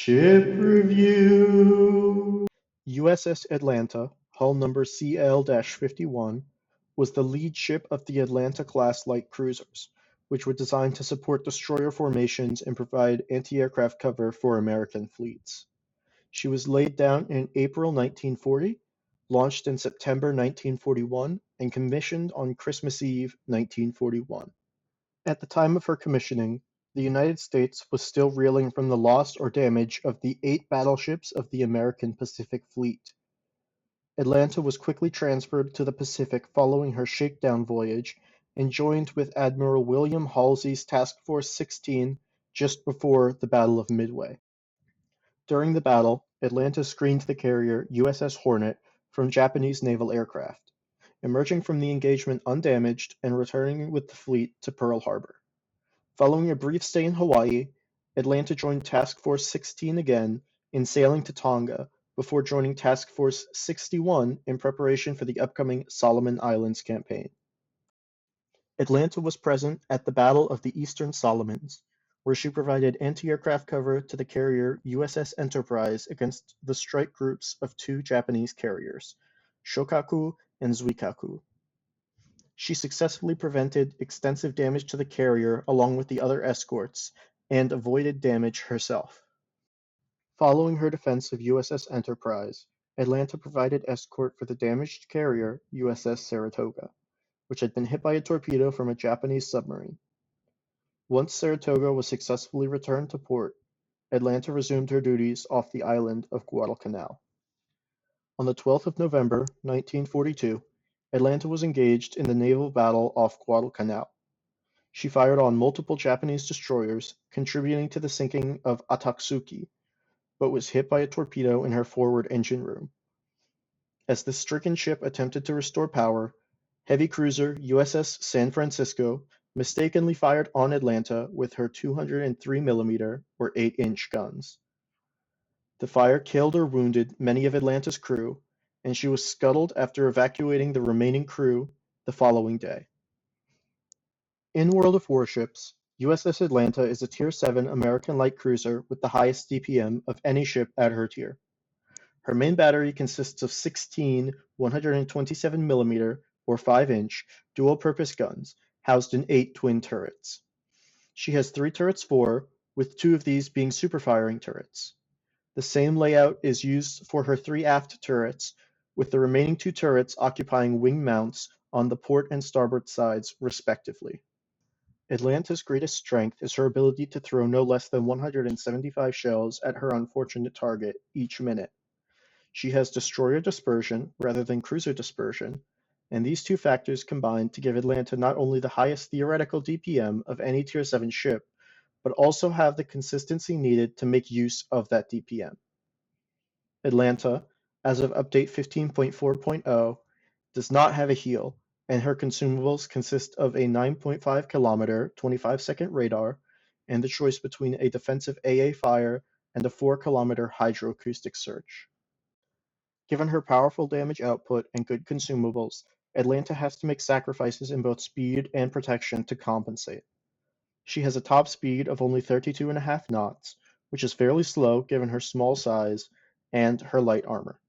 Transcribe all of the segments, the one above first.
Ship review. USS Atlanta, hull number CL-51, was the lead ship of the Atlanta-class light cruisers, which were designed to support destroyer formations and provide anti-aircraft cover for American fleets. She was laid down in April 1940, launched in September 1941, and commissioned on Christmas Eve 1941. At the time of her commissioning, the United States was still reeling from the loss or damage of the 8 battleships of the American Pacific Fleet. Atlanta was quickly transferred to the Pacific following her shakedown voyage and joined with Admiral William Halsey's Task Force 16 just before the Battle of Midway. During the battle, Atlanta screened the carrier USS Hornet from Japanese naval aircraft, emerging from the engagement undamaged and returning with the fleet to Pearl Harbor. Following a brief stay in Hawaii, Atlanta joined Task Force 16 again in sailing to Tonga before joining Task Force 61 in preparation for the upcoming Solomon Islands campaign. Atlanta was present at the Battle of the Eastern Solomons, where she provided anti-aircraft cover to the carrier USS Enterprise against the strike groups of 2 Japanese carriers, Shokaku and Zuikaku. She successfully prevented extensive damage to the carrier along with the other escorts, and avoided damage herself. Following her defense of USS Enterprise, Atlanta provided escort for the damaged carrier USS Saratoga, which had been hit by a torpedo from a Japanese submarine. Once Saratoga was successfully returned to port, Atlanta resumed her duties off the island of Guadalcanal. On the 12th of November, 1942, Atlanta was engaged in the naval battle off Guadalcanal. She fired on multiple Japanese destroyers, contributing to the sinking of Atatsuki, but was hit by a torpedo in her forward engine room. As the stricken ship attempted to restore power, heavy cruiser USS San Francisco mistakenly fired on Atlanta with her 203mm or 8-inch guns. The fire killed or wounded many of Atlanta's crew, and she was scuttled after evacuating the remaining crew the following day. In World of Warships, USS Atlanta is a Tier 7 American light cruiser with the highest DPM of any ship at her tier. Her main battery consists of 16 127mm or 5-inch dual-purpose guns housed in 8 twin turrets. She has 3 turrets 4, with 2 of these being super-firing turrets. The same layout is used for her 3 aft turrets, with the remaining 2 turrets occupying wing mounts on the port and starboard sides, respectively. Atlanta's greatest strength is her ability to throw no less than 175 shells at her unfortunate target each minute. She has destroyer dispersion rather than cruiser dispersion, and these 2 factors combine to give Atlanta not only the highest theoretical DPM of any Tier 7 ship, but also have the consistency needed to make use of that DPM. Atlanta, as of update 15.4.0, does not have a heel, and her consumables consist of a 9.5 kilometer, 25-second radar, and the choice between a defensive AA fire and a 4 kilometer hydroacoustic search. Given her powerful damage output and good consumables, Atlanta has to make sacrifices in both speed and protection to compensate. She has a top speed of only 32.5 knots, which is fairly slow given her small size and her light armor.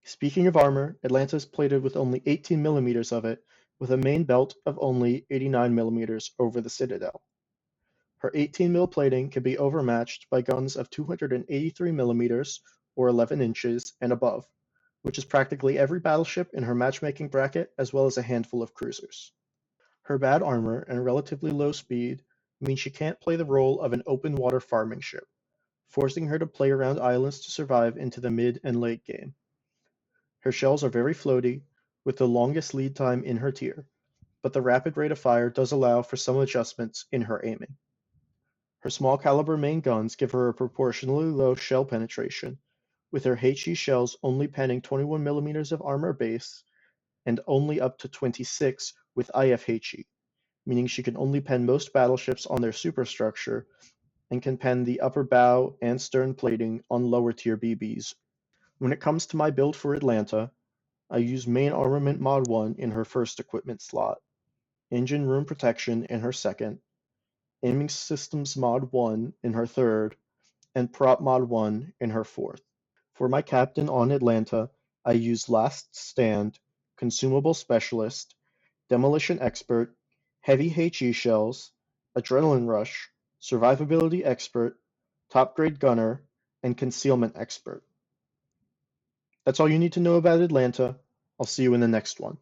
Speaking of armor, Atlanta is plated with only 18mm of it, with a main belt of only 89mm over the citadel. Her 18mm plating can be overmatched by guns of 283mm or 11 inches and above, which is practically every battleship in her matchmaking bracket as well as a handful of cruisers. Her bad armor and relatively low speed mean she can't play the role of an open water farming ship, forcing her to play around islands to survive into the mid and late game. Her shells are very floaty, with the longest lead time in her tier, but the rapid rate of fire does allow for some adjustments in her aiming. Her small caliber main guns give her a proportionally low shell penetration, with her HE shells only penning 21mm of armor base and only up to 26 with IFHE, meaning she can only pen most battleships on their superstructure and can pen the upper bow and stern plating on lower tier BBs. When it comes to my build for Atlanta, I use main armament mod 1 in her first equipment slot, engine room protection in her second, aiming systems mod 1 in her third, and Prop Mod 1 in her 4th. For my captain on Atlanta, I used Last Stand, Consumable Specialist, Demolition Expert, Heavy HE Shells, Adrenaline Rush, Survivability Expert, Top Grade Gunner, and Concealment Expert. That's all you need to know about Atlanta. I'll see you in the next one.